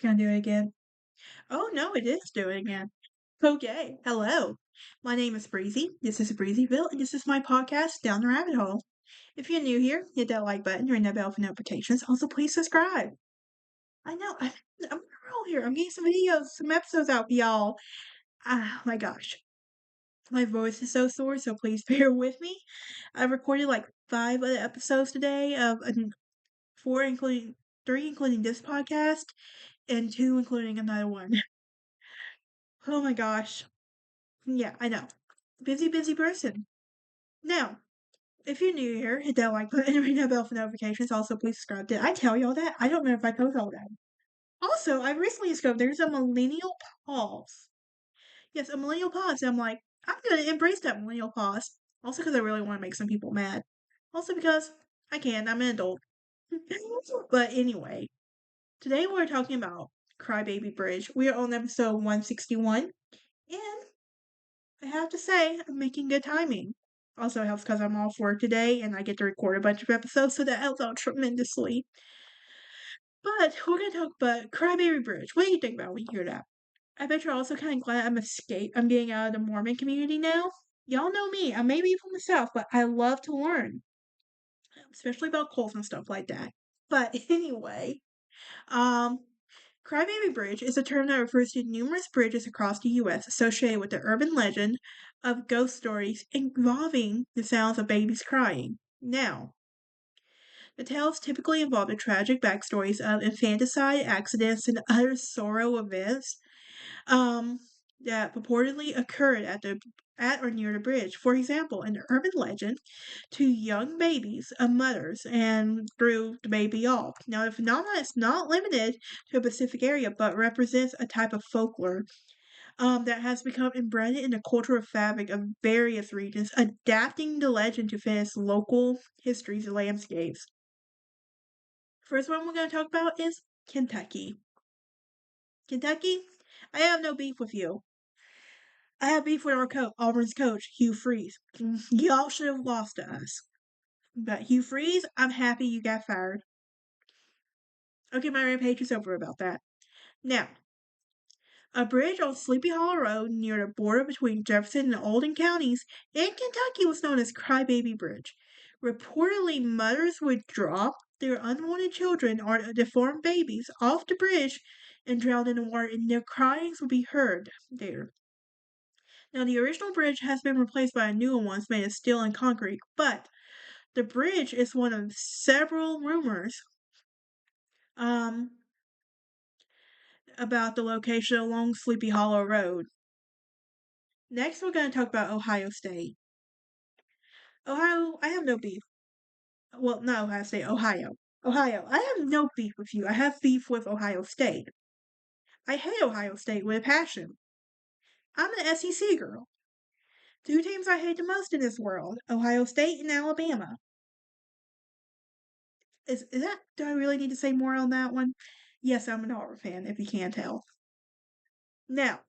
Gonna do it again. Oh no, it is doing it again. Okay, hello. My name is Breezy. This is Breezyville, and this is my podcast, Down the Rabbit Hole. If you're new here, hit that like button, ring that bell for notifications. Also, please subscribe. I know, I'm on a roll here. I'm getting some videos, some episodes out for y'all. Ah, my gosh. My voice is so sore, so please bear with me. I recorded like 5 other episodes today four, including 3, including this podcast, and 2, including another one. Oh my gosh. Yeah, I know. Busy person. Now, if you're new here, hit that like button and ring that bell for notifications. Also, please subscribe. Did I tell y'all that? I don't know if I told y'all that. Also, I recently discovered there's a millennial pause. Yes, a millennial pause. And I'm like, I'm gonna embrace that millennial pause. Also, because I really want to make some people mad. Also, because I can. I'm an adult. But anyway, today we're talking about Crybaby Bridge. We are on episode 161, and I have to say, I'm making good timing. Also helps because I'm off work today and I get to record a bunch of episodes, so that helps out tremendously. But we're gonna talk about Crybaby Bridge. What do you think about when you hear that? I bet you're also kind of glad I'm getting out of the Mormon community now. Y'all know me. I may be from the South, but I love to learn, especially about cults and stuff like that. But anyway, um, Crybaby Bridge is a term that refers to numerous bridges across the U.S. associated with the urban legend of ghost stories involving the sounds of babies crying. Now, the tales typically involve the tragic backstories of infanticide, accidents, and other sorrow events um, that purportedly occurred at or near the bridge. For example, in the urban legend, two young babies of mothers and threw the baby off. Now, the phenomenon is not limited to a specific area, but represents a type of folklore that has become embedded in the cultural fabric of various regions, adapting the legend to fit its local histories and landscapes. First one we're going to talk about is Kentucky. Kentucky, I have no beef with you. I have beef with Auburn's coach, Hugh Freeze. Y'all should have lost to us. But Hugh Freeze, I'm happy you got fired. Okay, my rampage is over about that. Now, a bridge on Sleepy Hollow Road near the border between Jefferson and Oldham counties in Kentucky was known as Crybaby Bridge. Reportedly, mothers would drop their unwanted children or deformed babies off the bridge and drown in the water, and their cries would be heard there. Now, the original bridge has been replaced by a newer one made of steel and concrete, but the bridge is one of several rumors um, about the location along Sleepy Hollow Road. Next, we're going to talk about Ohio State. Ohio, I have no beef. Well, not Ohio State, Ohio. Ohio, I have no beef with you. I have beef with Ohio State. I hate Ohio State with a passion. I'm an SEC girl. Two teams I hate the most in this world, Ohio State and Alabama. Is that, do I really need to say more on that one? Yes, I'm an Auburn fan, if you can't tell. Now,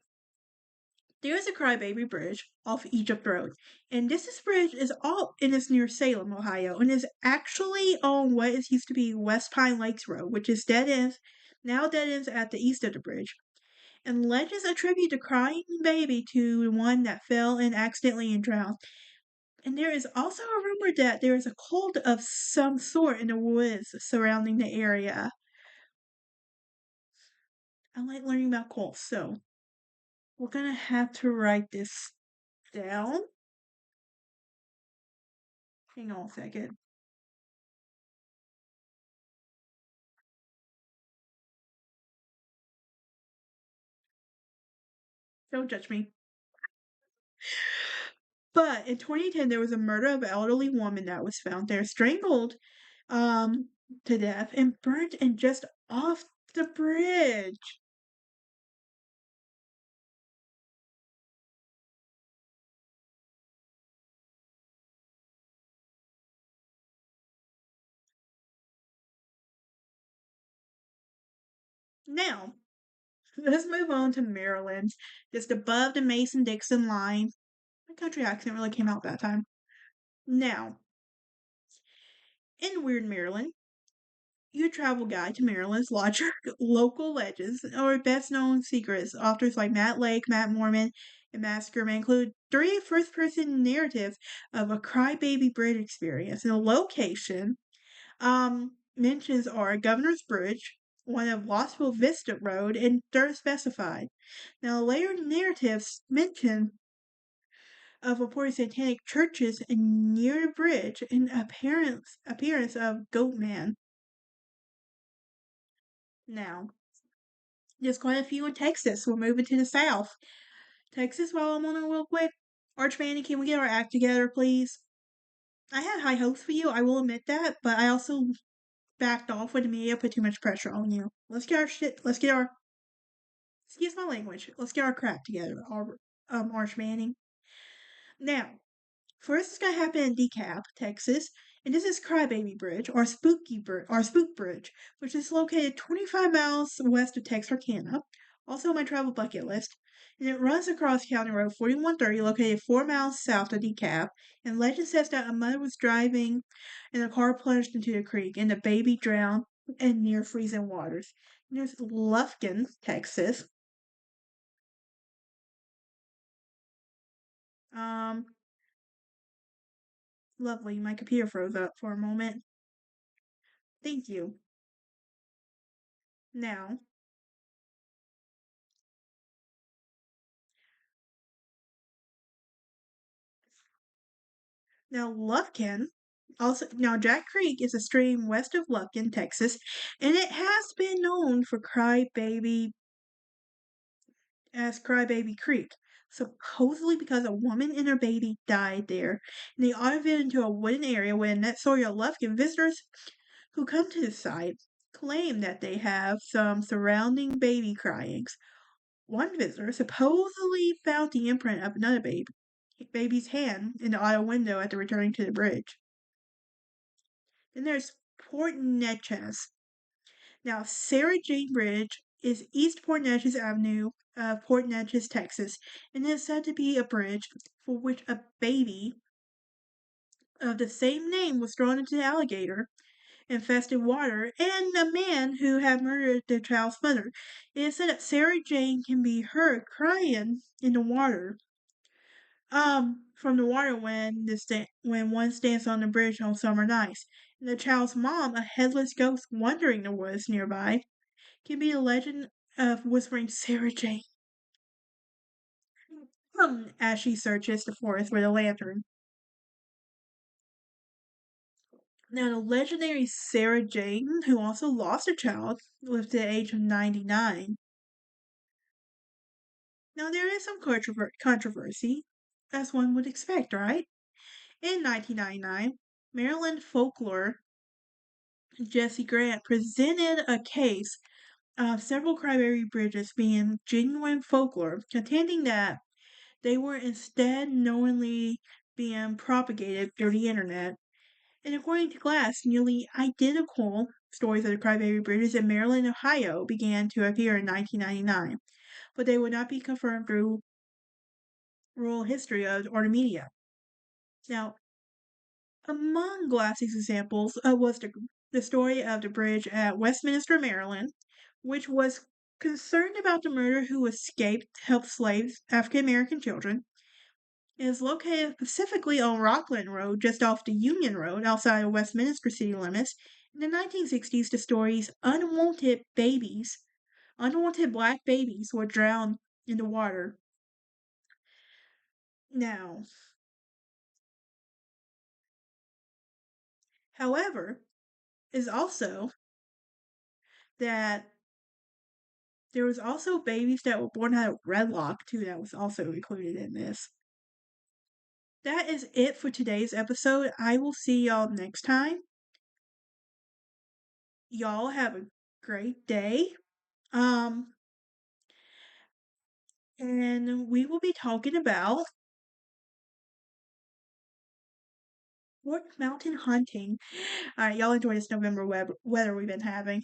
there is a Crybaby Bridge off Egypt Road, and bridge is all and it's near Salem, Ohio, and is actually on what is used to be West Pine Lakes Road, which is dead ends at the east of the bridge. And legends attribute the crying baby to the one that fell in accidentally and drowned. And there is also a rumor that there is a cult of some sort in the woods surrounding the area. I like learning about cults, so we're gonna have to write this down. Hang on a second. Don't judge me. But in 2010, there was a murder of an elderly woman that was found there, strangled to death and burnt and just off the bridge. Now, let's move on to Maryland, just above the Mason Dixon line. My country accent really came out that time. Now, in Weird Maryland, your travel guide to Maryland's larger local legends or best known secrets. Authors like Matt Lake, Matt Mormon, and Matt Skerman include three first person narratives of a Crybaby Bridge experience. And the location mentions are Governor's Bridge, one of Lossville Vista Road, and third specified. Now, later narratives mention of reported satanic churches near the bridge and appearance of Goatman. Now, there's quite a few in Texas. We're moving to the south. Texas, while I'm on it real quick. Archfanny, can we get our act together, please? I had high hopes for you, I will admit that, but I also backed off when the media put too much pressure on you. Excuse my language, let's get our crap together, Archfanny. Now, first, it's gonna happen in DeKalb, Texas, and this is Crybaby Bridge, or Spook Bridge, which is located 25 miles west of Texarkana. Also on my travel bucket list, and it runs across County Road 4130, located 4 miles south of DeKalb. And legend says that a mother was driving, and the car plunged into the creek, and the baby drowned in near freezing waters. And there's Lufkin, Texas. Um, Lovely. My computer froze up for a moment. Thank you. Now, Lufkin Jack Creek is a stream west of Lufkin, Texas, and it has been known for Crybaby Creek. Supposedly because a woman and her baby died there, and they automated it into a wooded area where net Sawyer Lufkin visitors who come to the site claim that they have some surrounding baby cryings. One visitor supposedly found the imprint of another baby's hand in the auto window after returning to the bridge. Then there's Port Neches. Now, Sarah Jane Bridge is East Port Neches Avenue, Port Neches, Texas, and is said to be a bridge for which a baby of the same name was thrown into the alligator infested water, and a man who had murdered the child's mother. It is said that Sarah Jane can be heard crying in the water. From the water when one stands on the bridge on summer nights. And the child's mom, a headless ghost wandering the woods nearby, can be the legend of whispering Sarah Jane as she searches the forest with a lantern. Now, the legendary Sarah Jane, who also lost a child, lived to the age of 99. Now, there is some controversy, as one would expect, right? In 1999, Maryland folklore Jesse Grant presented a case of several crybaby bridges being genuine folklore, contending that they were instead knowingly being propagated through the internet. And according to Glass, nearly identical stories of the crybaby bridges in Maryland and Ohio began to appear in 1999, but they would not be confirmed through oral history or the media. Now, among Glass's examples was the story of the bridge at Westminster, Maryland, which was concerned about the murderer who escaped to help slaves, African American children. It is located specifically on Rockland Road, just off the Union Road, outside of Westminster city limits. In the 1960s, the story's unwanted black babies, were drowned in the water. Now, however, is also that there was also babies that were born out of wedlock too that was also included in this. That is it for today's episode. I will see y'all next time. Y'all have a great day. And we will be talking about what mountain hunting. All right, y'all enjoy this November weather we've been having.